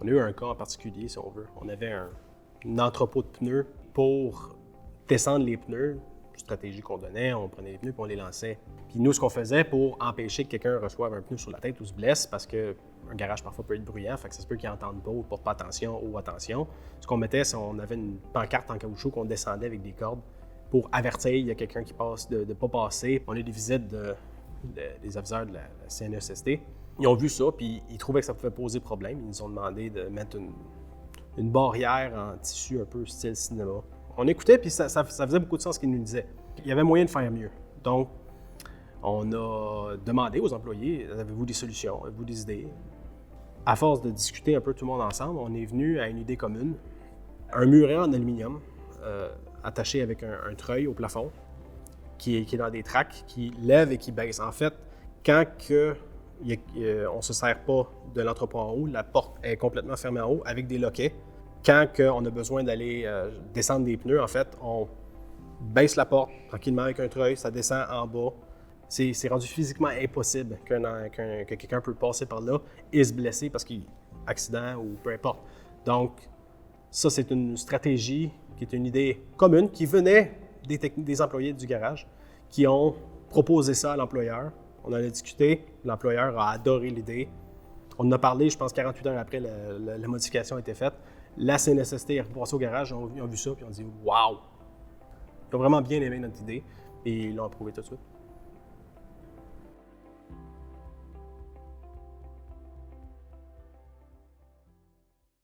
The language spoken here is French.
On a eu un cas en particulier, si on veut. On avait un entrepôt de pneus pour descendre les pneus, stratégie qu'on donnait, on prenait les pneus et on les lançait. Puis nous, ce qu'on faisait pour empêcher que quelqu'un reçoive un pneu sur la tête ou se blesse, parce qu'un garage parfois peut être bruyant, fait que ça se peut qu'ils n'entendent pas ou ne portent pas attention ou attention. Ce qu'on mettait, c'est qu'on avait une pancarte en caoutchouc qu'on descendait avec des cordes pour avertir il y a quelqu'un qui passe de ne pas passer. On a eu des visites des aviseurs de la CNESST. Ils ont vu ça, puis ils trouvaient que ça pouvait poser problème. Ils nous ont demandé de mettre une barrière en tissu un peu style cinéma. On écoutait, puis ça faisait beaucoup de sens ce qu'ils nous disaient. Il y avait moyen de faire mieux. Donc, on a demandé aux employés, avez-vous des solutions, avez-vous des idées? À force de discuter un peu tout le monde ensemble, on est venu à une idée commune. Un muret en aluminium, attaché avec un treuil au plafond, qui est dans des tracks, qui lève et qui baisse. En fait, quand on ne se sert pas de l'entrepôt en haut, la porte est complètement fermée en haut avec des loquets. Quand on a besoin d'aller descendre des pneus, en fait, on baisse la porte tranquillement avec un treuil, ça descend en bas. C'est rendu physiquement impossible que quelqu'un peut passer par là et se blesser parce qu'il y a accident ou peu importe. Donc, ça, c'est une stratégie qui est une idée commune qui venait des employés du garage qui ont proposé ça à l'employeur. On en a discuté, l'employeur a adoré l'idée. On en a parlé, je pense, 48 heures après la modification a été faite. La CNSST est repassée au garage, ils ont vu ça, puis ils ont dit « Wow! » Ils ont vraiment bien aimé notre idée et ils l'ont approuvé tout de suite.